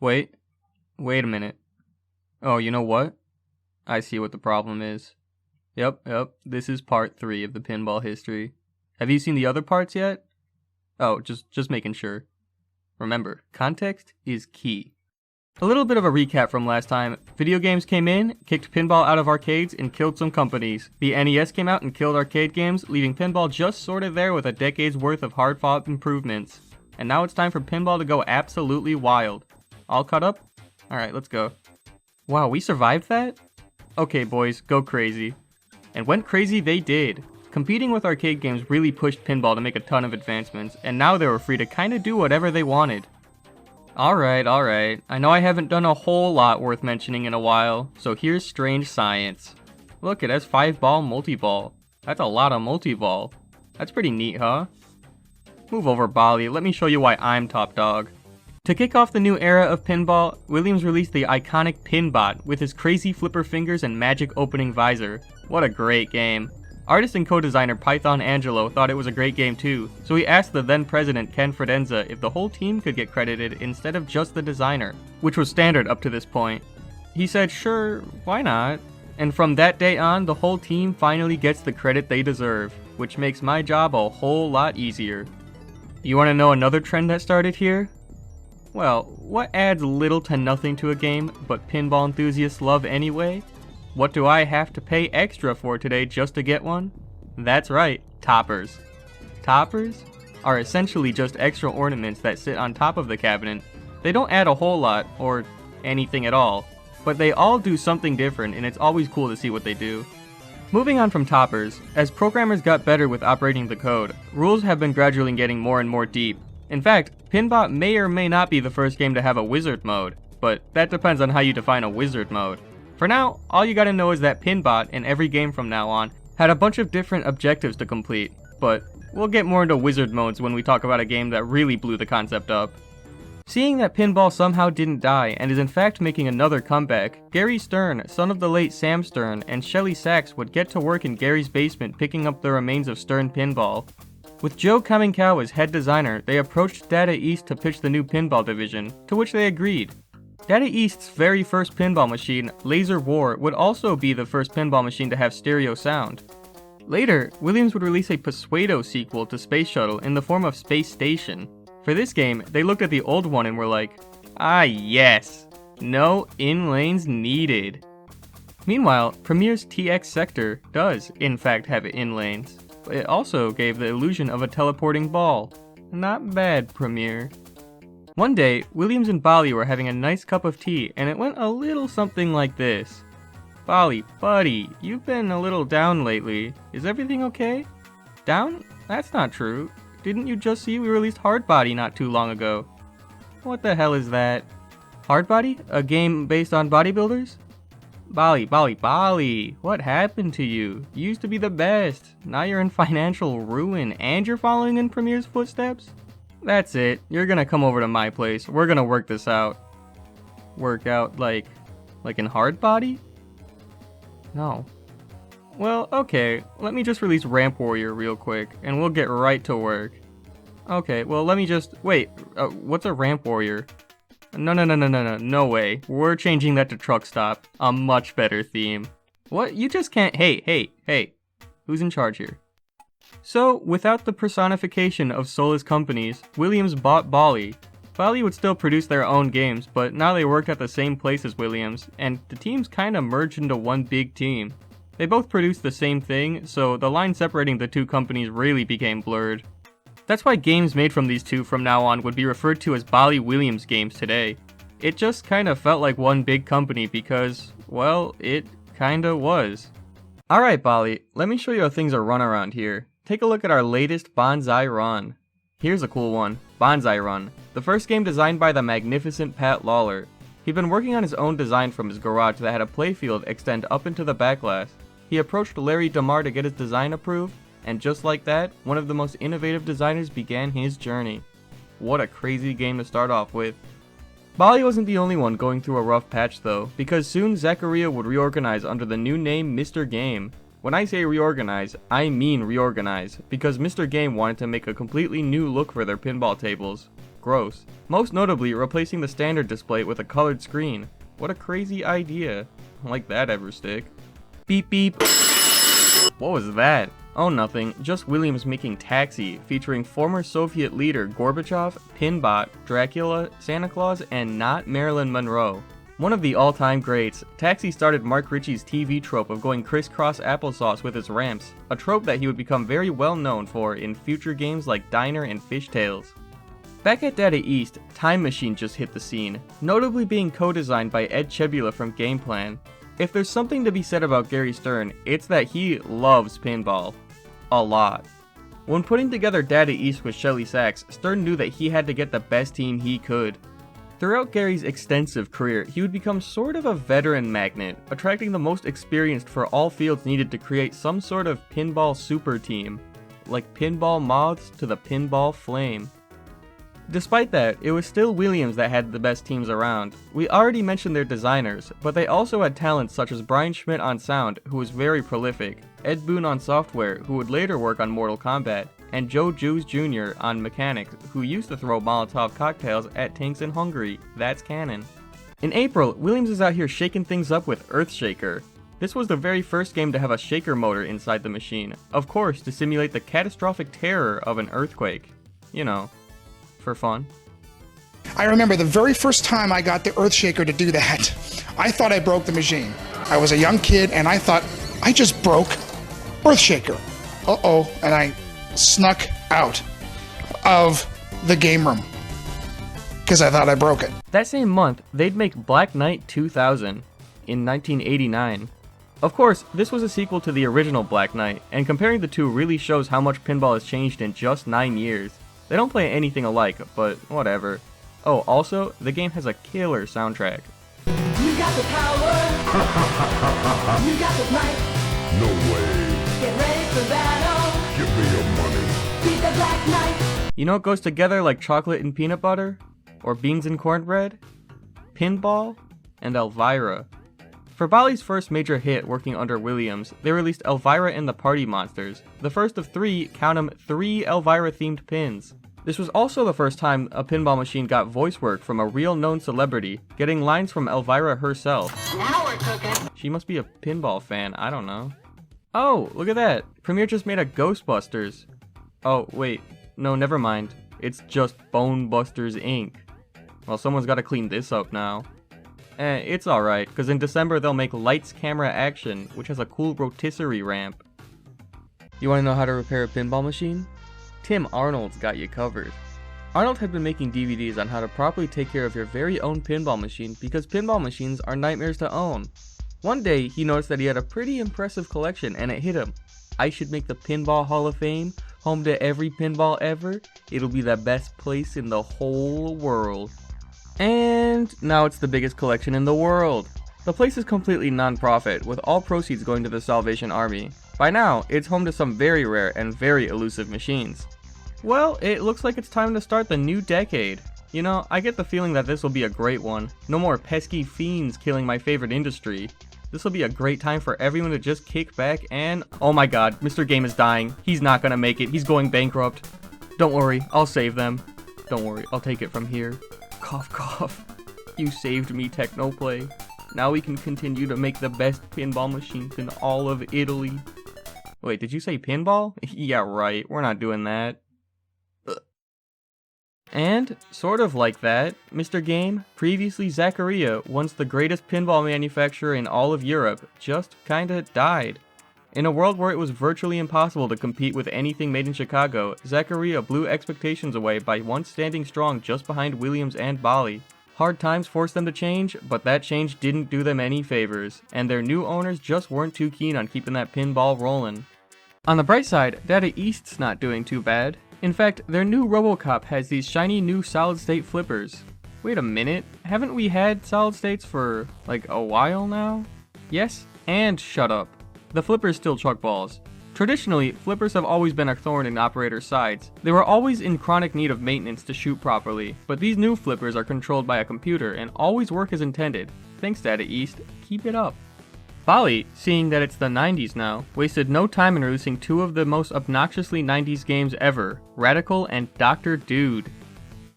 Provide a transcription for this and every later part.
Wait, wait a minute. Oh, you know what? I see what the problem is. Yep, this is part 3 of the pinball history. Have you seen the other parts yet? Oh, just making sure. Remember, context is key. A little bit of a recap from last time. Video games came in, kicked pinball out of arcades, and killed some companies. The NES came out and killed arcade games, leaving pinball just sorta there with a decade's worth of hard-fought improvements. And now it's time for pinball to go absolutely wild. All caught up? Alright, let's go. Wow, we survived that? Okay boys, go crazy. And went crazy they did. Competing with arcade games really pushed pinball to make a ton of advancements, and now they were free to kinda do whatever they wanted. Alright. I know I haven't done a whole lot worth mentioning in a while, so here's strange science. Look, it has 5-ball multi-ball. That's a lot of multi-ball. That's pretty neat, huh? Move over, Bali. Let me show you why I'm top dog. To kick off the new era of pinball, Williams released the iconic Pinbot with his crazy flipper fingers and magic opening visor. What a great game. Artist and co-designer Python Angelo thought it was a great game too, so he asked the then president Ken Fredenza if the whole team could get credited instead of just the designer, which was standard up to this point. He said sure, why not? And from that day on, the whole team finally gets the credit they deserve, which makes my job a whole lot easier. You want to know another trend that started here? Well, what adds little to nothing to a game, but pinball enthusiasts love anyway? What do I have to pay extra for today just to get one? That's right, toppers. Toppers are essentially just extra ornaments that sit on top of the cabinet. They don't add a whole lot, or anything at all, but they all do something different and it's always cool to see what they do. Moving on from toppers, as programmers got better with operating the code, rules have been gradually getting more and more deep. In fact, Pinbot may or may not be the first game to have a wizard mode, but that depends on how you define a wizard mode. For now, all you gotta know is that Pinbot, in every game from now on, had a bunch of different objectives to complete, but we'll get more into wizard modes when we talk about a game that really blew the concept up. Seeing that pinball somehow didn't die and is in fact making another comeback, Gary Stern, son of the late Sam Stern, and Shelly Sachs would get to work in Gary's basement picking up the remains of Stern Pinball. With Joe Kaminkow as head designer, they approached Data East to pitch the new pinball division, to which they agreed. Data East's very first pinball machine, Laser War, would also be the first pinball machine to have stereo sound. Later, Williams would release a Pseudo sequel to Space Shuttle in the form of Space Station. For this game, they looked at the old one and were like, ah yes, no in-lanes needed. Meanwhile, Premier's TX Sector does, in fact, have in-lanes, but it also gave the illusion of a teleporting ball. Not bad, Premier. One day, Williams and Bali were having a nice cup of tea, and it went a little something like this. Bali, buddy, you've been a little down lately. Is everything okay? Down? That's not true. Didn't you just see we released Hard Body not too long ago? What the hell is that? Hard Body? A game based on bodybuilders? Bali, what happened to you? You used to be the best. Now you're in financial ruin, and you're following in Premier's footsteps? That's it. You're gonna come over to my place. We're gonna work this out. Work out like in Hard Body? No. Well, okay. Let me just release Ramp Warrior real quick, and we'll get right to work. Okay, well let me just... Wait, what's a Ramp Warrior? No way. We're changing that to Truck Stop. A much better theme. What? You just can't... Hey. Who's in charge here? So, without the personification of soulless companies, Williams bought Bali. Bali would still produce their own games, but now they worked at the same place as Williams, and the teams kinda merged into one big team. They both produced the same thing, so the line separating the two companies really became blurred. That's why games made from these two from now on would be referred to as Bali Williams games today. It just kinda felt like one big company because, well, it kinda was. Alright Bali, let me show you how things are run around here. Take a look at our latest Bonsai Run. Here's a cool one, Bonsai Run, the first game designed by the magnificent Pat Lawler. He'd been working on his own design from his garage that had a playfield extend up into the backglass. He approached Larry DeMar to get his design approved, and just like that, one of the most innovative designers began his journey. What a crazy game to start off with. Bali wasn't the only one going through a rough patch though, because soon Zaccaria would reorganize under the new name Mr. Game. When I say reorganize, I mean reorganize, because Mr. Game wanted to make a completely new look for their pinball tables. gross, most notably replacing the standard display with a colored screen. What a crazy idea. Like that ever stick. Beep beep. What was that? Oh, nothing. Just Williams making Taxi, featuring former Soviet leader Gorbachev, Pinbot, Dracula, Santa Claus, and not Marilyn Monroe. One of the all-time greats, Taxi started Mark Ritchie's TV trope of going crisscross applesauce with his ramps, a trope that he would become very well known for in future games like Diner and Fish Tales. Back at Data East, Time Machine just hit the scene, notably being co-designed by Ed Chebula from Gameplan. If there's something to be said about Gary Stern, it's that he loves pinball. A lot. When putting together Data East with Shelly Sachs, Stern knew that he had to get the best team he could. Throughout Gary's extensive career, he would become sort of a veteran magnet, attracting the most experienced for all fields needed to create some sort of pinball super team, like pinball moths to the pinball flame. Despite that, it was still Williams that had the best teams around. We already mentioned their designers, but they also had talents such as Brian Schmidt on sound, who was very prolific, Ed Boon on software, who would later work on Mortal Kombat, and Joe Jews Jr. on mechanics, who used to throw Molotov cocktails at tanks in Hungary. That's canon. In April, Williams is out here shaking things up with Earthshaker. This was the very first game to have a shaker motor inside the machine, of course to simulate the catastrophic terror of an earthquake. You know, for fun. I remember the very first time I got the Earthshaker to do that, I thought I broke the machine. I was a young kid and I thought, I just broke Earthshaker. Uh-oh, and I snuck out of the game room because I thought I broke it. That same month, they'd make Black Knight 2000 in 1989. Of course, this was a sequel to the original Black Knight, and comparing the two really shows how much pinball has changed in just 9 years. They don't play anything alike, but whatever. Oh, also, the game has a killer soundtrack. You got the power. You got the might. No way. Get ready for battle. Give me your money. Beat the Black Knight. You know what goes together like chocolate and peanut butter? Or beans and cornbread? Pinball and Elvira. For Bali's first major hit working under Williams, they released Elvira and the Party Monsters, the first of three, count 'em, 3 Elvira-themed pins. This was also the first time a pinball machine got voice work from a real known celebrity, getting lines from Elvira herself. Now we're cooking. She must be a pinball fan, I don't know. Oh, look at that! Premiere just made a Ghostbusters. Oh, wait, no, never mind. It's just Bone Busters Inc. Well, someone's gotta clean this up now. It's alright, because in December they'll make Lights Camera Action, which has a cool rotisserie ramp. You wanna know how to repair a pinball machine? Tim Arnold's got you covered. Arnold had been making DVDs on how to properly take care of your very own pinball machine because pinball machines are nightmares to own. One day, he noticed that he had a pretty impressive collection and it hit him. I should make the Pinball Hall of Fame, home to every pinball ever. It'll be the best place in the whole world. And now it's the biggest collection in the world. The place is completely non-profit, with all proceeds going to the Salvation Army. By now, it's home to some very rare and very elusive machines. Well, it looks like it's time to start the new decade. You know, I get the feeling that this will be a great one. No more pesky fiends killing my favorite industry. This will be a great time for everyone to just kick back and... Oh my god, Mr. Game is dying. He's not gonna make it. He's going bankrupt. Don't worry, I'll save them. Don't worry, I'll take it from here. Cough, cough. You saved me, Technoplay. Now we can continue to make the best pinball machines in all of Italy. Wait, did you say pinball? Yeah, right. We're not doing that. And, sort of like that, Mr. Game, previously Zaccaria, once the greatest pinball manufacturer in all of Europe, just kinda died. In a world where it was virtually impossible to compete with anything made in Chicago, Zaccaria blew expectations away by once standing strong just behind Williams and Bali. Hard times forced them to change, but that change didn't do them any favors, and their new owners just weren't too keen on keeping that pinball rolling. On the bright side, Data East's not doing too bad. In fact, their new RoboCop has these shiny new solid-state flippers. Wait a minute, haven't we had solid states for, like, a while now? Yes, and shut up. The flippers still chuck balls. Traditionally, flippers have always been a thorn in operators' sides. They were always in chronic need of maintenance to shoot properly, but these new flippers are controlled by a computer and always work as intended. Thanks, Data East. Keep it up. Bali, seeing that it's the 90s now, wasted no time in releasing two of the most obnoxiously 90s games ever, Radical and Dr. Dude.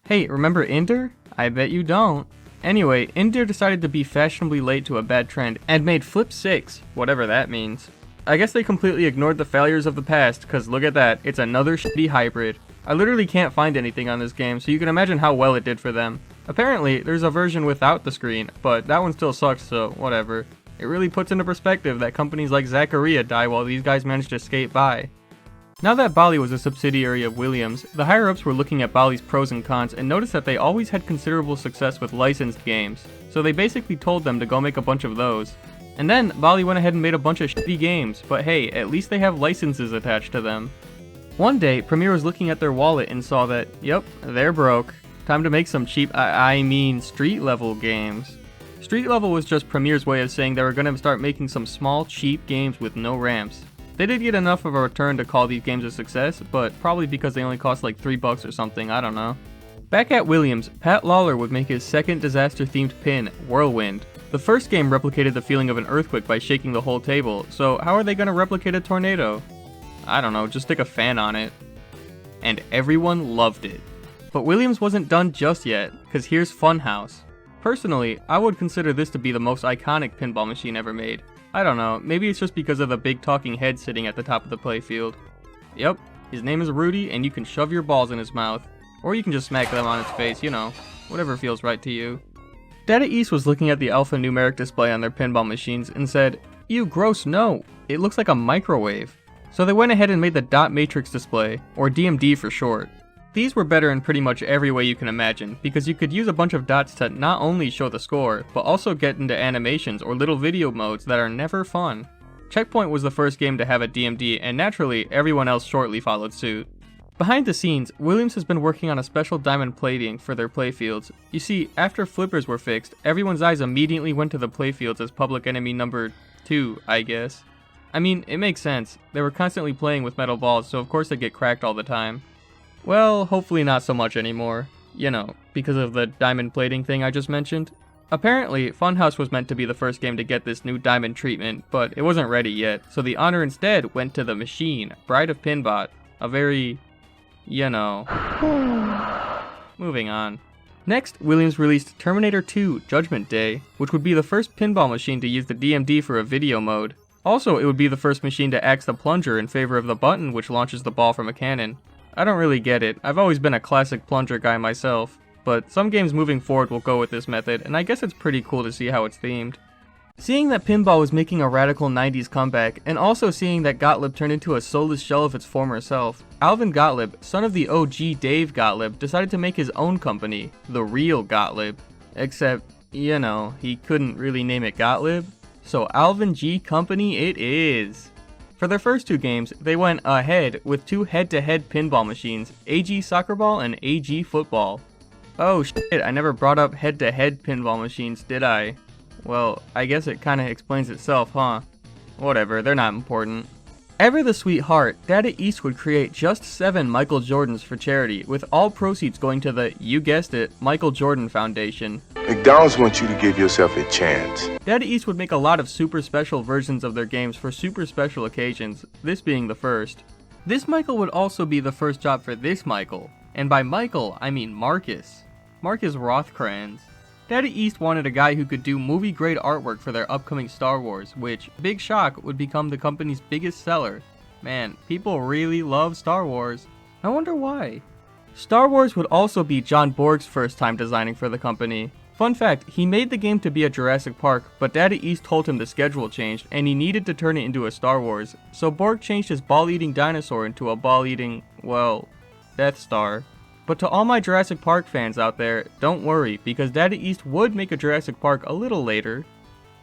Hey, remember Ender? I bet you don't. Anyway, Ender decided to be fashionably late to a bad trend and made Flip 6, whatever that means. I guess they completely ignored the failures of the past, cause look at that, it's another shitty hybrid. I literally can't find anything on this game, so you can imagine how well it did for them. Apparently, there's a version without the screen, but that one still sucks, so whatever. It really puts into perspective that companies like Zaccaria die while these guys manage to skate by. Now that Bally was a subsidiary of Williams, the higher-ups were looking at Bally's pros and cons and noticed that they always had considerable success with licensed games, so they basically told them to go make a bunch of those. And then, Bally went ahead and made a bunch of shitty games, but hey, at least they have licenses attached to them. One day, Premier was looking at their wallet and saw that, yep, they're broke. Time to make some cheap, street-level games. Street level was just Premier's way of saying they were going to start making some small, cheap games with no ramps. They did get enough of a return to call these games a success, but probably because they only cost like $3 or something, I don't know. Back at Williams, Pat Lawler would make his second disaster-themed pin, Whirlwind. The first game replicated the feeling of an earthquake by shaking the whole table, so how are they going to replicate a tornado? I don't know, just stick a fan on it. And everyone loved it. But Williams wasn't done just yet, cause here's Funhouse. Personally, I would consider this to be the most iconic pinball machine ever made. I don't know, maybe it's just because of the big talking head sitting at the top of the playfield. Yep, his name is Rudy, and you can shove your balls in his mouth. Or you can just smack them on its face, you know, whatever feels right to you. Data East was looking at the alphanumeric display on their pinball machines and said, "Ew, gross, no, it looks like a microwave." So they went ahead and made the dot matrix display, or DMD for short. These were better in pretty much every way you can imagine, because you could use a bunch of dots to not only show the score, but also get into animations or little video modes that are never fun. Checkpoint was the first game to have a DMD, and naturally, everyone else shortly followed suit. Behind the scenes, Williams has been working on a special diamond plating for their playfields. You see, after flippers were fixed, everyone's eyes immediately went to the playfields as public enemy number 2, I guess. I mean, it makes sense. They were constantly playing with metal balls, so of course they get cracked all the time. Well, hopefully not so much anymore. You know, because of the diamond plating thing I just mentioned. Apparently, Funhouse was meant to be the first game to get this new diamond treatment, but it wasn't ready yet, so the honor instead went to the machine, Bride of Pinbot. A very, you know. Moving on. Next, Williams released Terminator 2 Judgment Day, which would be the first pinball machine to use the DMD for a video mode. Also, it would be the first machine to axe the plunger in favor of the button which launches the ball from a cannon. I don't really get it, I've always been a classic plunger guy myself, but some games moving forward will go with this method, and I guess it's pretty cool to see how it's themed. Seeing that pinball was making a radical 90s comeback, and also seeing that Gottlieb turned into a soulless shell of its former self, Alvin Gottlieb, son of the OG Dave Gottlieb, decided to make his own company, The Real Gottlieb. Except, you know, he couldn't really name it Gottlieb, so Alvin G Company it is. For their first two games, they went ahead with two head-to-head pinball machines, AG Soccer Ball and AG Football. Oh shit, I never brought up head-to-head pinball machines, did I? Well, I guess it kinda explains itself, huh? Whatever, they're not important. Ever the sweetheart, Data East would create just 7 Michael Jordans for charity, with all proceeds going to the, you guessed it, Michael Jordan Foundation. McDonald's wants you to give yourself a chance. Data East would make a lot of super special versions of their games for super special occasions, this being the first. This Michael would also be the first job for this Michael, and by Michael, I mean Marcus. Marcus Rothkranz. Data East wanted a guy who could do movie-grade artwork for their upcoming Star Wars, which, big shock, would become the company's biggest seller. Man, people really love Star Wars. I wonder why. Star Wars would also be John Borg's first time designing for the company. Fun fact, he made the game to be a Jurassic Park, but Data East told him the schedule changed and he needed to turn it into a Star Wars, so Borg changed his ball-eating dinosaur into a ball-eating, well, Death Star. But to all my Jurassic Park fans out there, don't worry, because Data East would make a Jurassic Park a little later.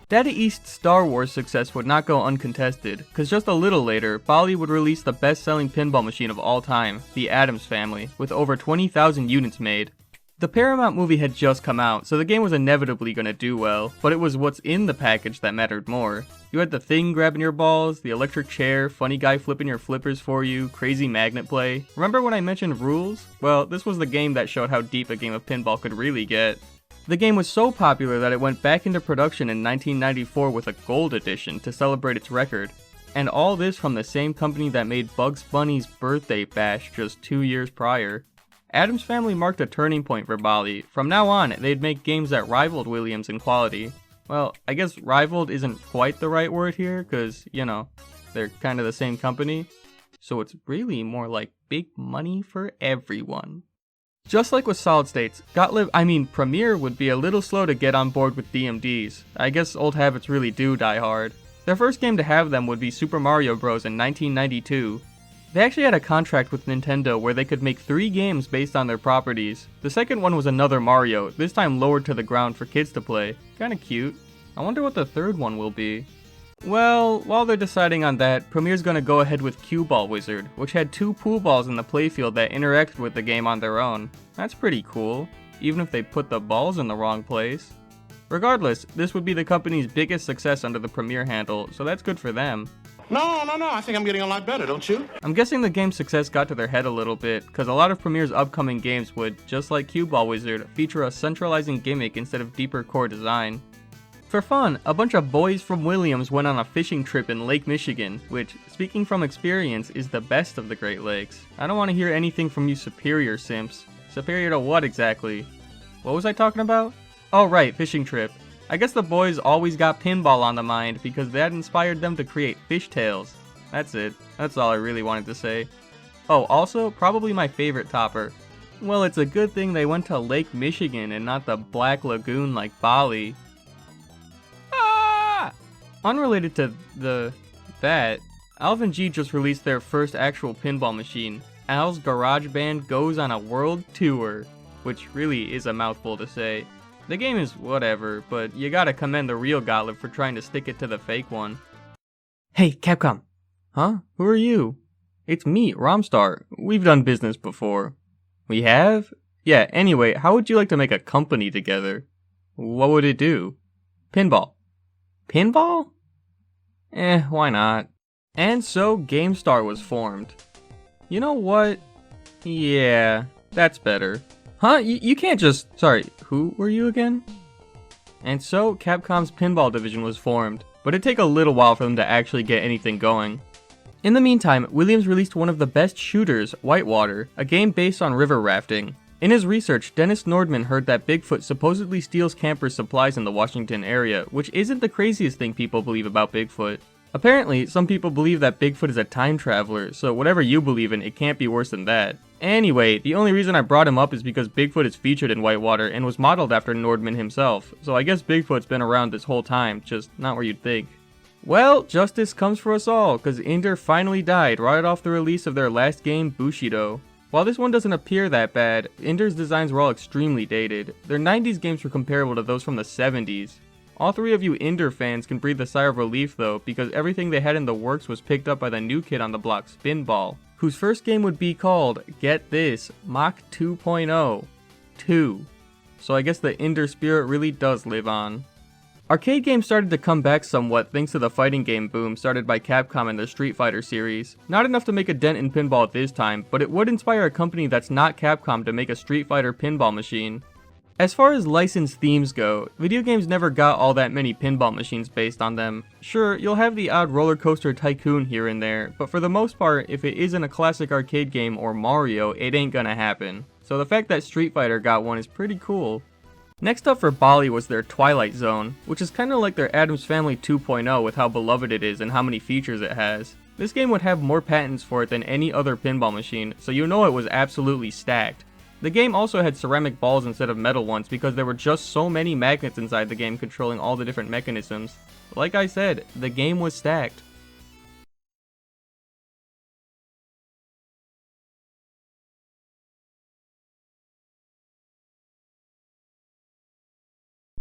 Data East's Star Wars success would not go uncontested, cause just a little later, Bally would release the best-selling pinball machine of all time, the Addams Family, with over 20,000 units made. The Paramount movie had just come out, so the game was inevitably gonna do well, but it was what's in the package that mattered more. You had the thing grabbing your balls, the electric chair, funny guy flipping your flippers for you, crazy magnet play. Remember when I mentioned rules? Well, this was the game that showed how deep a game of pinball could really get. The game was so popular that it went back into production in 1994 with a gold edition to celebrate its record. And all this from the same company that made Bugs Bunny's Birthday Bash just 2 years prior. Addams Family marked a turning point for Bally. From now on, they'd make games that rivaled Williams in quality. Well, I guess rivaled isn't quite the right word here, cause, you know, they're kind of the same company. So it's really more like big money for everyone. Just like with Solid States, Premier would be a little slow to get on board with DMDs. I guess old habits really do die hard. Their first game to have them would be Super Mario Bros. In 1992. They actually had a contract with Nintendo where they could make 3 games based on their properties. The second one was another Mario, this time lowered to the ground for kids to play. Kinda cute. I wonder what the third one will be. Well, while they're deciding on that, Premier's gonna go ahead with Cue Ball Wizard, which had 2 pool balls in the playfield that interacted with the game on their own. That's pretty cool, even if they put the balls in the wrong place. Regardless, this would be the company's biggest success under the Premier handle, so that's good for them. No, I think I'm getting a lot better, don't you? I'm guessing the game's success got to their head a little bit, because a lot of Premier's upcoming games would, just like Cue Ball Wizard, feature a centralizing gimmick instead of deeper core design. For fun, a bunch of boys from Williams went on a fishing trip in Lake Michigan, which, speaking from experience, is the best of the Great Lakes. I don't want to hear anything from you Superior simps. Superior to what exactly? What was I talking about? Oh right, fishing trip. I guess the boys always got pinball on the mind because that inspired them to create Fishtails. That's it. That's all I really wanted to say. Oh, also, probably my favorite topper. Well, it's a good thing they went to Lake Michigan and not the Black Lagoon like Bali. Ah! Unrelated to that, Alvin G just released their first actual pinball machine. Al's Garage Band goes on a world tour, which really is a mouthful to say. The game is whatever, but you gotta commend the real Gottlieb for trying to stick it to the fake one. Hey, Capcom. Huh? Who are you? It's me, Romstar. We've done business before. We have? Yeah, anyway, how would you like to make a company together? What would it do? Pinball. Pinball? Why not? And so GameStar was formed. You know what? Yeah, that's better. Huh? You can't just... Sorry, who were you again? And so, Capcom's pinball division was formed, but it'd take a little while for them to actually get anything going. In the meantime, Williams released one of the best shooters, Whitewater, a game based on river rafting. In his research, Dennis Nordman heard that Bigfoot supposedly steals campers' supplies in the Washington area, which isn't the craziest thing people believe about Bigfoot. Apparently, some people believe that Bigfoot is a time traveler, so whatever you believe in, it can't be worse than that. Anyway, the only reason I brought him up is because Bigfoot is featured in Whitewater and was modeled after Nordman himself, so I guess Bigfoot's been around this whole time, just not where you'd think. Well, justice comes for us all, cause Ender finally died right off the release of their last game, Bushido. While this one doesn't appear that bad, Ender's designs were all extremely dated. Their 90s games were comparable to those from the 70s. All 3 of you Ender fans can breathe a sigh of relief though, because everything they had in the works was picked up by the new kid on the block, Spinball, whose first game would be called, get this, Mach 2.0. 2. So I guess the Ender spirit really does live on. Arcade games started to come back somewhat thanks to the fighting game boom started by Capcom in the Street Fighter series. Not enough to make a dent in pinball at this time, but it would inspire a company that's not Capcom to make a Street Fighter pinball machine. As far as licensed themes go, video games never got all that many pinball machines based on them. Sure, you'll have the odd roller coaster tycoon here and there, but for the most part, if it isn't a classic arcade game or Mario, it ain't gonna happen. So the fact that Street Fighter got one is pretty cool. Next up for Bally was their Twilight Zone, which is kinda like their Addams Family 2.0 with how beloved it is and how many features it has. This game would have more patents for it than any other pinball machine, so you know it was absolutely stacked. The game also had ceramic balls instead of metal ones because there were just so many magnets inside the game controlling all the different mechanisms. Like I said, the game was stacked.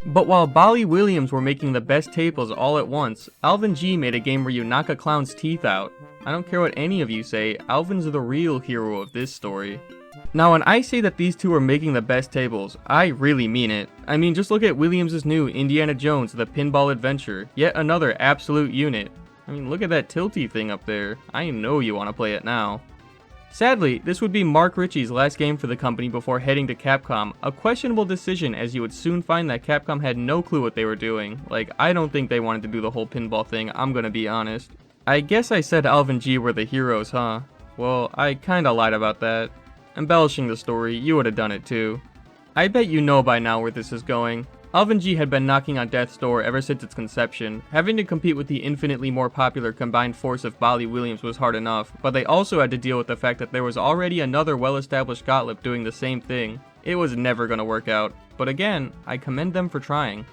But while Bally Williams were making the best tables all at once, Alvin G made a game where you knock a clown's teeth out. I don't care what any of you say, Alvin's the real hero of this story. Now when I say that these two are making the best tables, I really mean it. I mean, just look at Williams' new Indiana Jones The Pinball Adventure, yet another absolute unit. I mean, look at that tilty thing up there. I know you want to play it now. Sadly, this would be Mark Ritchie's last game for the company before heading to Capcom, a questionable decision as you would soon find that Capcom had no clue what they were doing. Like, I don't think they wanted to do the whole pinball thing, I'm gonna be honest. I guess I said Alvin G were the heroes, huh? Well, I kinda lied about that. embellishing the story, you would have done it too. I bet you know by now where this is going. Alvin G had been knocking on death's door ever since its conception. Having to compete with the infinitely more popular combined force of Bali Williams was hard enough, but they also had to deal with the fact that there was already another well-established Gottlieb doing the same thing. It was never gonna work out, but again, I commend them for trying.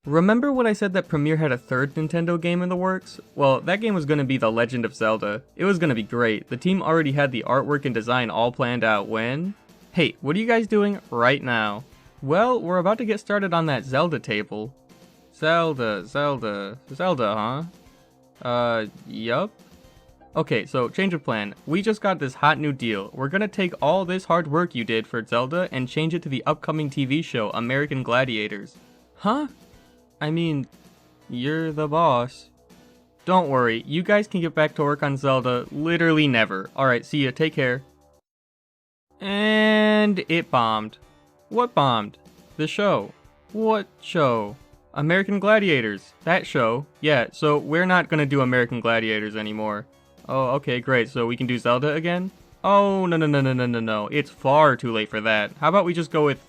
Remember when I said that Premiere had a third Nintendo game in the works? Well, that game was gonna be The Legend of Zelda. It was gonna be great. The team already had the artwork and design all planned out when... Hey, what are you guys doing right now? Well, we're about to get started on that Zelda table. Zelda, huh? Yup. Okay, so change of plan. We just got this hot new deal. We're gonna take all this hard work you did for Zelda and change it to the upcoming TV show, American Gladiators. Huh? I mean, you're the boss. Don't worry, you guys can get back to work on Zelda literally never. Alright, see ya, take care. And it bombed. What bombed? The show. What show? American Gladiators. That show. Yeah, so we're not gonna do American Gladiators anymore. Oh, okay, great. So we can do Zelda again? Oh, no. It's far too late for that. How about we just go with,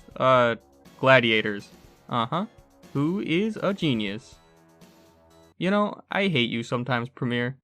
Gladiators? Uh-huh. Who is a genius? You know, I hate you sometimes, Premiere.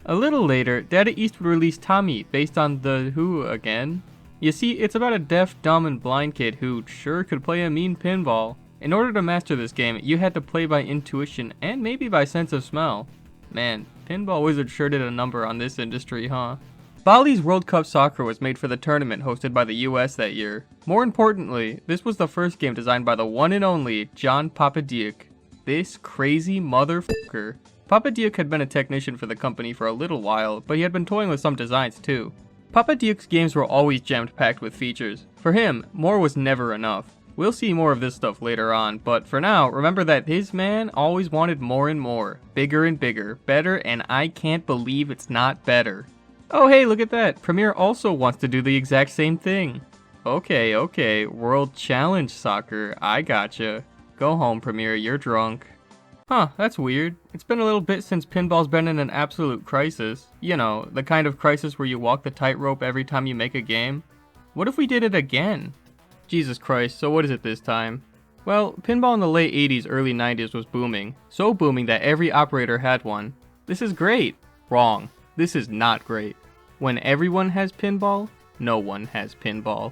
A little later, Data East would release Tommy, based on the Who again. You see, it's about a deaf, dumb, and blind kid who sure could play a mean pinball. In order to master this game, you had to play by intuition and maybe by sense of smell. Man, Pinball Wizard sure did a number on this industry, huh? Bali's World Cup Soccer was made for the tournament hosted by the US that year. More importantly, this was the first game designed by the one and only John Papadiuk. This crazy motherfucker. Papadiuk had been a technician for the company for a little while, but he had been toying with some designs too. Papadiuk's games were always jammed-packed with features. For him, more was never enough. We'll see more of this stuff later on, but for now, remember that his man always wanted more and more. Bigger and bigger, better, and I can't believe it's not better. Oh hey, look at that! Premiere also wants to do the exact same thing. Okay, World Challenge Soccer, I gotcha. Go home, Premiere, you're drunk. Huh, that's weird. It's been a little bit since pinball's been in an absolute crisis. You know, the kind of crisis where you walk the tightrope every time you make a game. What if we did it again? Jesus Christ, so what is it this time? Well, pinball in the late 80s, early 90s was booming. So booming that every operator had one. This is great. Wrong. This is not great. When everyone has pinball, no one has pinball.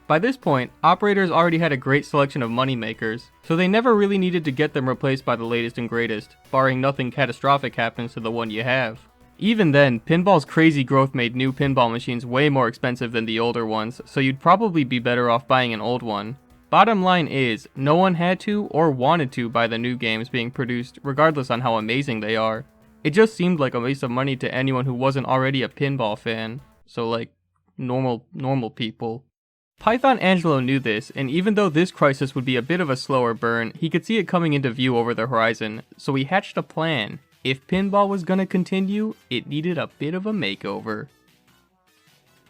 By this point, operators already had a great selection of moneymakers, so they never really needed to get them replaced by the latest and greatest, barring nothing catastrophic happens to the one you have. Even then, pinball's crazy growth made new pinball machines way more expensive than the older ones, so you'd probably be better off buying an old one. Bottom line is, no one had to or wanted to buy the new games being produced, regardless on how amazing they are. It just seemed like a waste of money to anyone who wasn't already a pinball fan. So like, normal people. Python Angelo knew this, and even though this crisis would be a bit of a slower burn, he could see it coming into view over the horizon, so he hatched a plan. If pinball was gonna continue, it needed a bit of a makeover.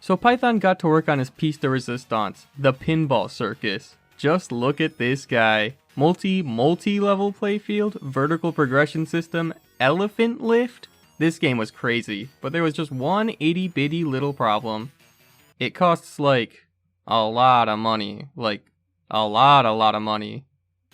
So Python got to work on his piece de resistance, the Pinball Circus. Just look at this guy. Multi-level playfield, vertical progression system, elephant lift? This game was crazy, but there was just one itty-bitty little problem. It costs like... a lot of money. Like, a lot of money.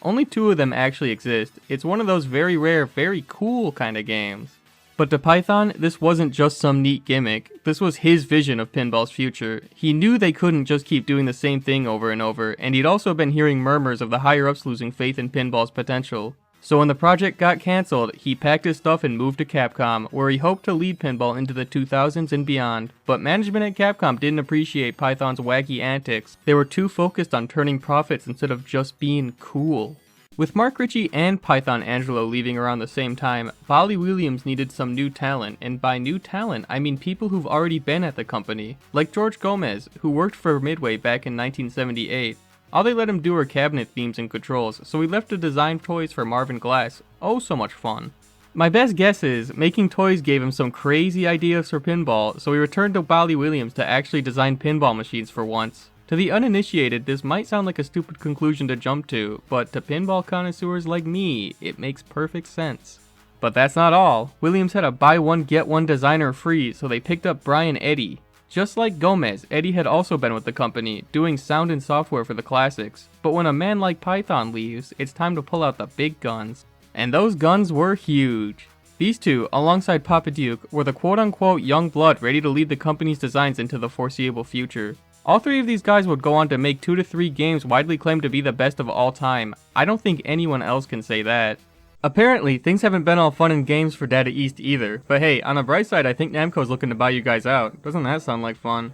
Only 2 of them actually exist. It's one of those very rare, very cool kind of games. But to Python, this wasn't just some neat gimmick. This was his vision of pinball's future. He knew they couldn't just keep doing the same thing over and over, and he'd also been hearing murmurs of the higher-ups losing faith in pinball's potential. So when the project got cancelled, he packed his stuff and moved to Capcom, where he hoped to lead pinball into the 2000s and beyond. But management at Capcom didn't appreciate Python's wacky antics. They were too focused on turning profits instead of just being cool. With Mark Ritchie and Python Angelo leaving around the same time, Bali Williams needed some new talent, and by new talent, I mean people who've already been at the company, like George Gomez, who worked for Midway back in 1978. All they let him do were cabinet themes and controls, so we left to design toys for Marvin Glass. Oh, so much fun. My best guess is, making toys gave him some crazy ideas for pinball, so we returned to Bali Williams to actually design pinball machines for once. To the uninitiated, this might sound like a stupid conclusion to jump to, but to pinball connoisseurs like me, it makes perfect sense. But that's not all. Williams had a buy one get one designer free, so they picked up Brian Eddy. Just like Gomez, Eddie had also been with the company, doing sound and software for the classics. But when a man like Python leaves, it's time to pull out the big guns. And those guns were huge. These two, alongside Papa Duke, were the quote-unquote young blood ready to lead the company's designs into the foreseeable future. All three of these guys would go on to make 2 to 3 games widely claimed to be the best of all time. I don't think anyone else can say that. Apparently, things haven't been all fun and games for Data East either, but hey, on the bright side, I think Namco's looking to buy you guys out. Doesn't that sound like fun?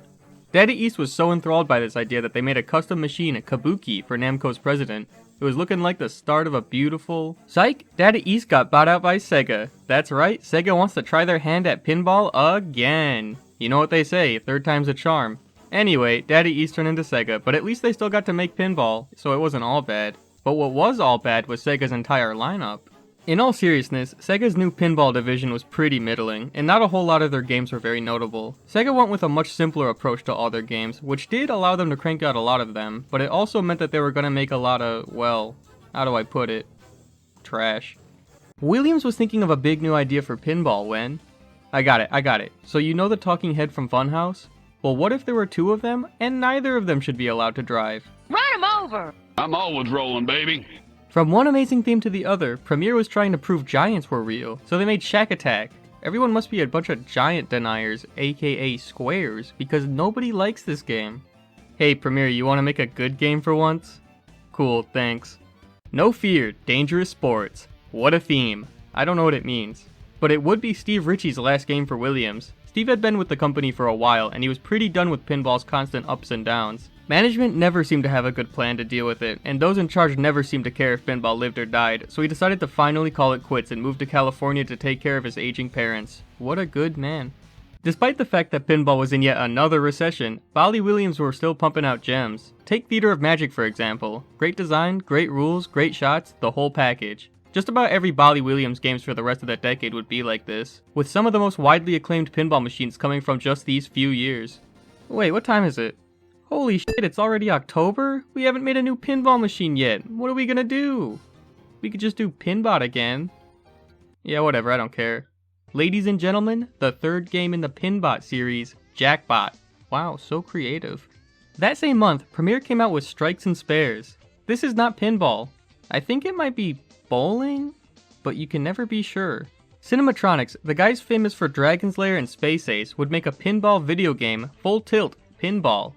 Data East was so enthralled by this idea that they made a custom machine, Kabuki, for Namco's president. It was looking like the start of a beautiful... Psych! Data East got bought out by Sega. That's right, Sega wants to try their hand at pinball again. You know what they say, third time's a charm. Anyway, Data East turned into Sega, but at least they still got to make pinball, so it wasn't all bad. But what was all bad was Sega's entire lineup. In all seriousness, Sega's new pinball division was pretty middling, and not a whole lot of their games were very notable. Sega went with a much simpler approach to all their games, which did allow them to crank out a lot of them, but it also meant that they were going to make a lot of, well, how do I put it? Trash. Williams was thinking of a big new idea for pinball when... I got it. So you know the talking head from Funhouse? Well, what if there were 2 of them, and neither of them should be allowed to drive? Run him over! I'm always rolling, baby. From one amazing theme to the other, Premiere was trying to prove giants were real, so they made Shack Attack. Everyone must be a bunch of giant deniers, aka squares, because nobody likes this game. Hey Premiere, you wanna make a good game for once? Cool, thanks. No Fear, Dangerous Sports. What a theme. I don't know what it means. But it would be Steve Ritchie's last game for Williams. Steve had been with the company for a while, and he was pretty done with pinball's constant ups and downs. Management never seemed to have a good plan to deal with it, and those in charge never seemed to care if pinball lived or died, so he decided to finally call it quits and move to California to take care of his aging parents. What a good man. Despite the fact that pinball was in yet another recession, Bally Williams were still pumping out gems. Take Theater of Magic for example. Great design, great rules, great shots, the whole package. Just about every Bally Williams games for the rest of that decade would be like this, with some of the most widely acclaimed pinball machines coming from just these few years. Wait, what time is it? Holy shit, it's already October? We haven't made a new pinball machine yet. What are we gonna do? We could just do Pinbot again. Yeah, whatever, I don't care. Ladies and gentlemen, the 3rd game in the Pinbot series, Jackbot. Wow, so creative. That same month, Premiere came out with Strikes and Spares. This is not pinball. I think it might be bowling? But you can never be sure. Cinematronics, the guys famous for Dragon's Lair and Space Ace, would make a pinball video game, Full Tilt, Pinball.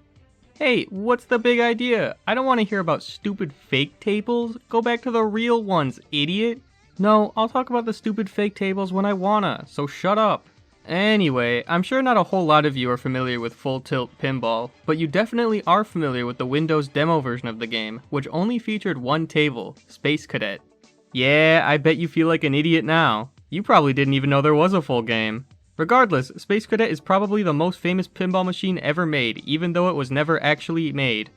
Hey, what's the big idea? I don't want to hear about stupid fake tables. Go back to the real ones, idiot. No, I'll talk about the stupid fake tables when I wanna, so shut up. Anyway, I'm sure not a whole lot of you are familiar with Full Tilt Pinball, but you definitely are familiar with the Windows demo version of the game, which only featured one table, Space Cadet. Yeah, I bet you feel like an idiot now. You probably didn't even know there was a full game. Regardless, Space Cadet is probably the most famous pinball machine ever made, even though it was never actually made.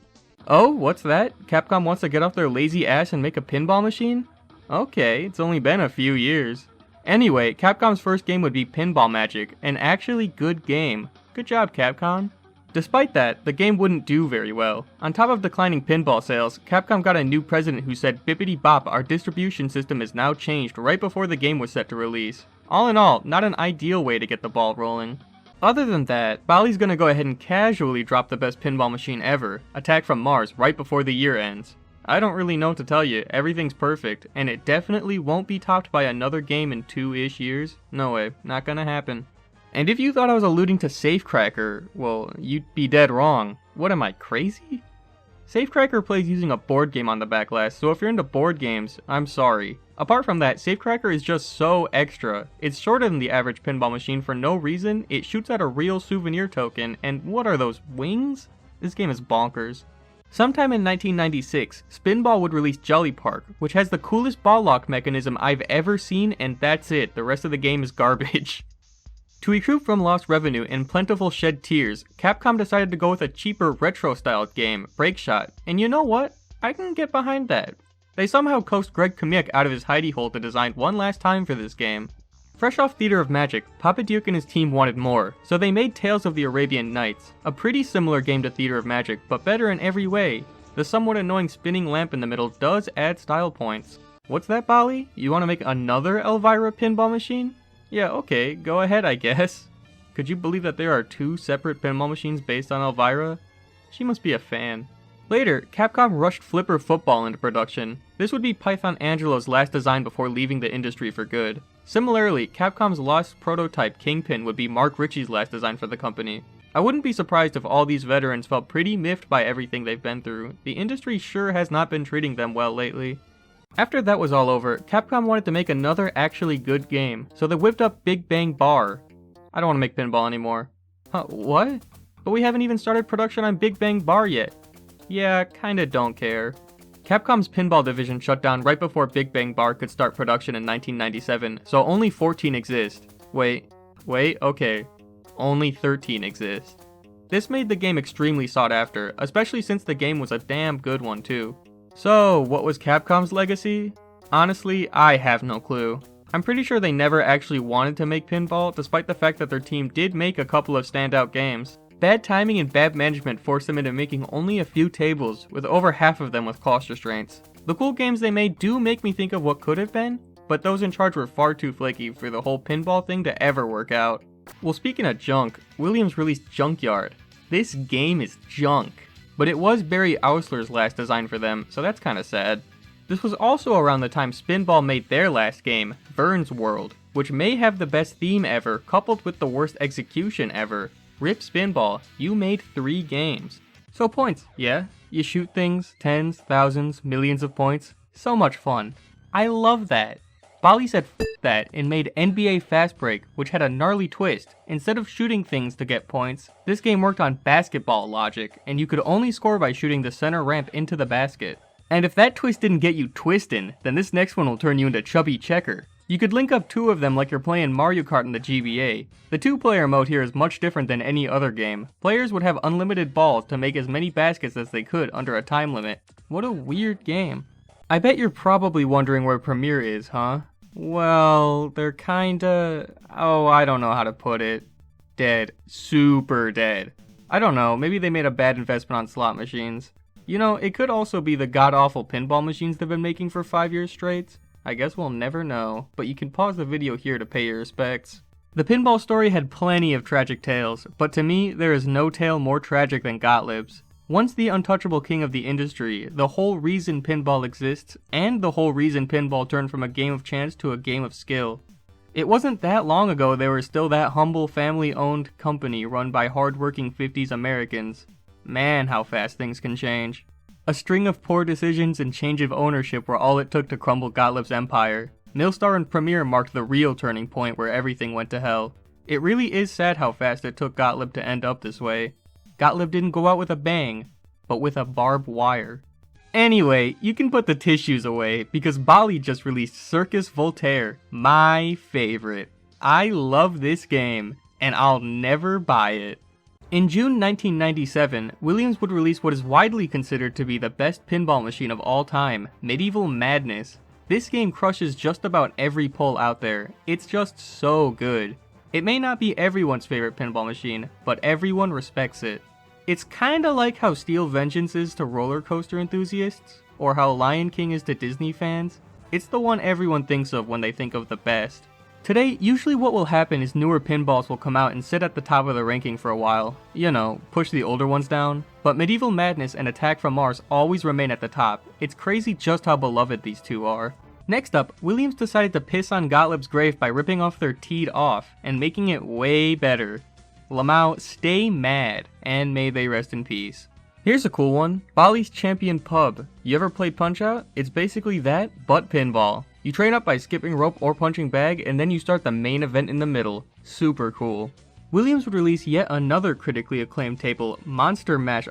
Oh, what's that? Capcom wants to get off their lazy ass and make a pinball machine? Okay, it's only been a few years. Anyway, Capcom's first game would be Pinball Magic, an actually good game. Good job, Capcom. Despite that, the game wouldn't do very well. On top of declining pinball sales, Capcom got a new president who said, "Bippity bop, our distribution system is now changed," right before the game was set to release. All in all, not an ideal way to get the ball rolling. Other than that, Bally's gonna go ahead and casually drop the best pinball machine ever, Attack from Mars, right before the year ends. I don't really know what to tell you, everything's perfect, and it definitely won't be topped by another game in 2-ish years. No way, not gonna happen. And if you thought I was alluding to Safecracker, well, you'd be dead wrong. What am I, crazy? Safecracker plays using a board game on the backlash, so if you're into board games, I'm sorry. Apart from that, Safecracker is just so extra. It's shorter than the average pinball machine for no reason, it shoots at a real souvenir token, and what are those, wings? This game is bonkers. Sometime in 1996, Spinball would release Jolly Park, which has the coolest ball lock mechanism I've ever seen, and that's it, the rest of the game is garbage. To recoup from lost revenue and plentiful shed tears, Capcom decided to go with a cheaper retro-styled game, Breakshot, and you know what? I can get behind that. They somehow coaxed Greg Kamiuk out of his hidey hole to design one last time for this game. Fresh off Theater of Magic, Papa Duke and his team wanted more, so they made Tales of the Arabian Nights, a pretty similar game to Theater of Magic, but better in every way. The somewhat annoying spinning lamp in the middle does add style points. What's that, Bali? You want to make another Elvira pinball machine? Yeah, okay, go ahead I guess. Could you believe that there are 2 separate pinball machines based on Elvira? She must be a fan. Later, Capcom rushed Flipper Football into production. This would be Python Angelo's last design before leaving the industry for good. Similarly, Capcom's lost prototype Kingpin would be Mark Ritchie's last design for the company. I wouldn't be surprised if all these veterans felt pretty miffed by everything they've been through. The industry sure has not been treating them well lately. After that was all over, Capcom wanted to make another actually good game, so they whipped up Big Bang Bar. I don't want to make pinball anymore. Huh, what? But we haven't even started production on Big Bang Bar yet. Yeah, kinda don't care. Capcom's pinball division shut down right before Big Bang Bar could start production in 1997, so only 14 exist. Wait, okay. Only 13 exist. This made the game extremely sought after, especially since the game was a damn good one too. So, what was Capcom's legacy? Honestly, I have no clue. I'm pretty sure they never actually wanted to make pinball, despite the fact that their team did make a couple of standout games. Bad timing and bad management forced them into making only a few tables, with over half of them with cost restraints. The cool games they made do make me think of what could have been, but those in charge were far too flaky for the whole pinball thing to ever work out. Well, speaking of junk, Williams released Junkyard. This game is junk, but it was Barry Ausler's last design for them, so that's kinda sad. This was also around the time Spinball made their last game, Vern's World, which may have the best theme ever, coupled with the worst execution ever. Rip Spinball, you made 3 games. So points, yeah? You shoot things, tens, thousands, millions of points. So much fun. I love that. Bali said F that and made NBA Fast Break, which had a gnarly twist. Instead of shooting things to get points, this game worked on basketball logic, and you could only score by shooting the center ramp into the basket. And if that twist didn't get you twistin', then this next one will turn you into Chubby Checker. You could link up 2 of them like you're playing Mario Kart in the GBA. The 2-player mode here is much different than any other game. Players would have unlimited balls to make as many baskets as they could under a time limit. What a weird game. I bet you're probably wondering where Premiere is, huh? Well, they're kinda... I don't know how to put it. Dead. Super dead. I don't know, maybe they made a bad investment on slot machines. You know, it could also be the god-awful pinball machines they've been making for 5 years straight. I guess we'll never know, but you can pause the video here to pay your respects. The pinball story had plenty of tragic tales, but to me, there is no tale more tragic than Gottlieb's. Once the untouchable king of the industry, the whole reason pinball exists, and the whole reason pinball turned from a game of chance to a game of skill. It wasn't that long ago they were still that humble family-owned company run by hard-working 50s Americans. Man, how fast things can change. A string of poor decisions and change of ownership were all it took to crumble Gottlieb's empire. Milstar and Premiere marked the real turning point where everything went to hell. It really is sad how fast it took Gottlieb to end up this way. Gottlieb didn't go out with a bang, but with a barbed wire. Anyway, you can put the tissues away, because Bali just released Circus Voltaire, my favorite. I love this game, and I'll never buy it. In June 1997, Williams would release what is widely considered to be the best pinball machine of all time, Medieval Madness. This game crushes just about every poll out there. It's just so good. It may not be everyone's favorite pinball machine, but everyone respects it. It's kinda like how Steel Vengeance is to roller coaster enthusiasts, or how Lion King is to Disney fans. It's the one everyone thinks of when they think of the best. Today, usually what will happen is newer pinballs will come out and sit at the top of the ranking for a while. You know, push the older ones down. But Medieval Madness and Attack from Mars always remain at the top. It's crazy just how beloved these two are. Next up, Williams decided to piss on Gottlieb's grave by ripping off their teed off and making it way better. Lamau, stay mad, and may they rest in peace. Here's a cool one, Bali's Champion Pub. You ever played Punch-Out? It's basically that, but pinball. You train up by skipping rope or punching bag, and then you start the main event in the middle. Super cool. Williams would release yet another critically acclaimed table, Monster Bash,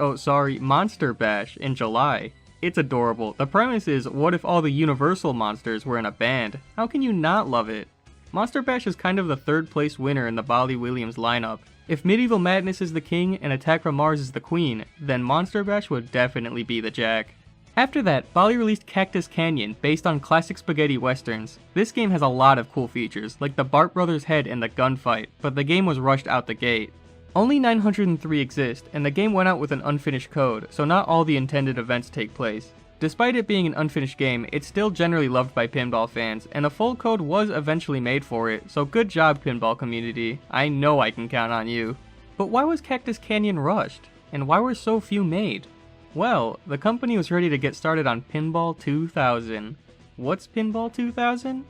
in July. It's adorable. The premise is, what if all the Universal monsters were in a band? How can you not love it? Monster Bash is kind of the 3rd place winner in the Bali Williams lineup. If Medieval Madness is the king and Attack from Mars is the queen, then Monster Bash would definitely be the jack. After that, Bali released Cactus Canyon, based on classic spaghetti westerns. This game has a lot of cool features, like the Bart Brothers head and the gunfight, but the game was rushed out the gate. Only 903 exist, and the game went out with an unfinished code, so not all the intended events take place. Despite it being an unfinished game, it's still generally loved by pinball fans, and a full code was eventually made for it, so good job pinball community, I know I can count on you. But why was Cactus Canyon rushed? And why were so few made? Well, the company was ready to get started on Pinball 2000. What's Pinball 2000?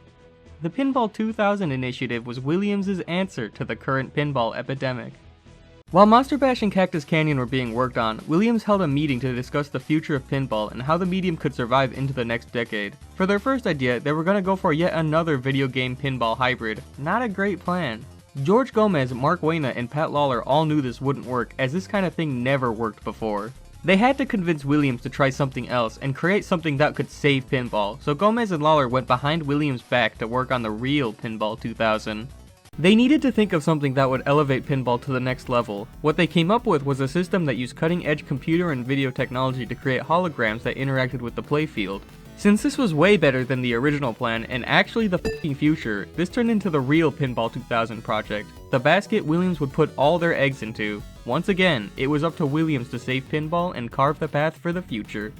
The Pinball 2000 initiative was Williams' answer to the current pinball epidemic. While Monster Bash and Cactus Canyon were being worked on, Williams held a meeting to discuss the future of pinball and how the medium could survive into the next decade. For their first idea, they were going to go for yet another video game pinball hybrid. Not a great plan. George Gomez, Mark Wayna, and Pat Lawler all knew this wouldn't work, as this kind of thing never worked before. They had to convince Williams to try something else and create something that could save pinball, so Gomez and Lawler went behind Williams' back to work on the real Pinball 2000. They needed to think of something that would elevate pinball to the next level. What they came up with was a system that used cutting-edge computer and video technology to create holograms that interacted with the playfield. Since this was way better than the original plan and actually the f***ing future, this turned into the real Pinball 2000 project, the basket Williams would put all their eggs into. Once again, it was up to Williams to save pinball and carve the path for the future.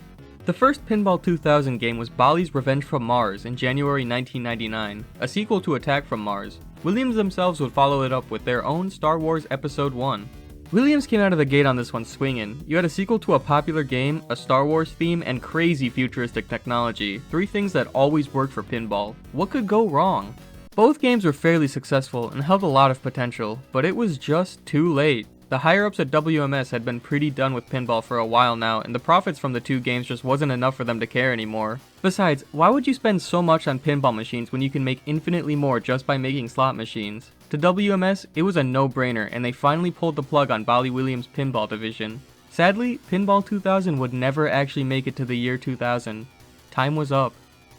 The first Pinball 2000 game was Bali's Revenge from Mars in January 1999, a sequel to Attack from Mars. Williams themselves would follow it up with their own Star Wars Episode 1. Williams came out of the gate on this one swinging. You had a sequel to a popular game, a Star Wars theme, and crazy futuristic technology, three things that always worked for pinball. What could go wrong? Both games were fairly successful and held a lot of potential, but it was just too late. The higher-ups at WMS had been pretty done with pinball for a while now, and the profits from the two games just wasn't enough for them to care anymore. Besides, why would you spend so much on pinball machines when you can make infinitely more just by making slot machines? To WMS, it was a no-brainer, and they finally pulled the plug on Bali Williams' pinball division. Sadly, Pinball 2000 would never actually make it to the year 2000. Time was up.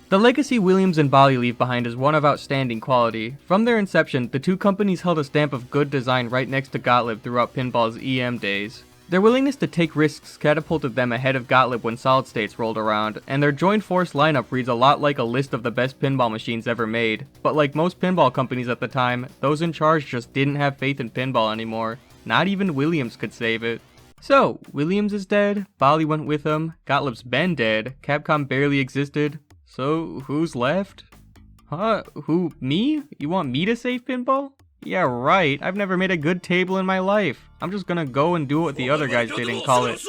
The legacy Williams and Bali leave behind is one of outstanding quality. From their inception, the two companies held a stamp of good design right next to Gottlieb throughout pinball's EM days. Their willingness to take risks catapulted them ahead of Gottlieb when Solid States rolled around, and their joint force lineup reads a lot like a list of the best pinball machines ever made. But like most pinball companies at the time, those in charge just didn't have faith in pinball anymore. Not even Williams could save it. So, Williams is dead, Bali went with him, Gottlieb's been dead, Capcom barely existed. So, who's left? Huh? Who? Me? You want me to save pinball? Yeah, right. I've never made a good table in my life. I'm just gonna go and do what the other guys did and call it.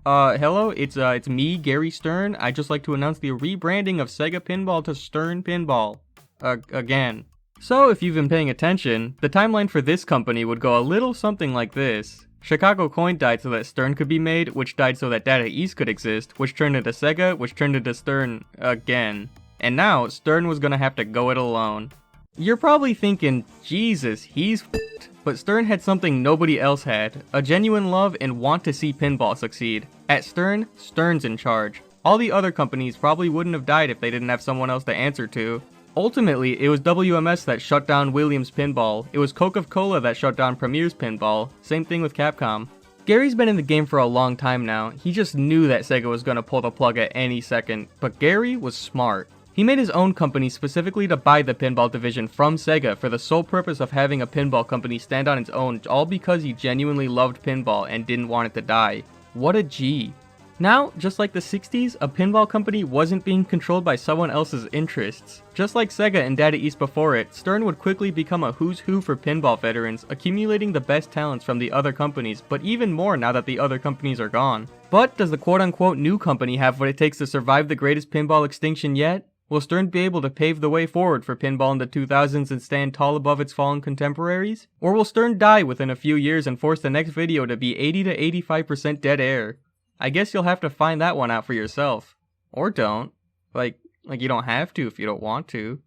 Hello? It's me, Gary Stern. I'd just like to announce the rebranding of Sega Pinball to Stern Pinball. Again. So, if you've been paying attention, the timeline for this company would go a little something like this. Chicago Coin died so that Stern could be made, which died so that Data East could exist, which turned into Sega, which turned into Stern again. And now, Stern was gonna have to go it alone. You're probably thinking, Jesus, he's f***ed. But Stern had something nobody else had, a genuine love and want to see pinball succeed. At Stern, Stern's in charge. All the other companies probably wouldn't have died if they didn't have someone else to answer to. Ultimately, it was WMS that shut down Williams Pinball, it was Coca-Cola that shut down Premier's Pinball, same thing with Capcom. Gary's been in the game for a long time now, he just knew that Sega was gonna pull the plug at any second, but Gary was smart. He made his own company specifically to buy the pinball division from Sega for the sole purpose of having a pinball company stand on its own, all because he genuinely loved pinball and didn't want it to die. What a G. Now, just like the 60s, a pinball company wasn't being controlled by someone else's interests. Just like Sega and Data East before it, Stern would quickly become a who's who for pinball veterans, accumulating the best talents from the other companies, but even more now that the other companies are gone. But does the quote-unquote new company have what it takes to survive the greatest pinball extinction yet? Will Stern be able to pave the way forward for pinball in the 2000s and stand tall above its fallen contemporaries? Or will Stern die within a few years and force the next video to be 80 to 85% dead air? I guess you'll have to find that one out for yourself. Or don't. Like you don't have to if you don't want to.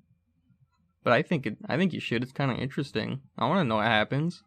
But I think you should. It's kind of interesting. I want to know what happens.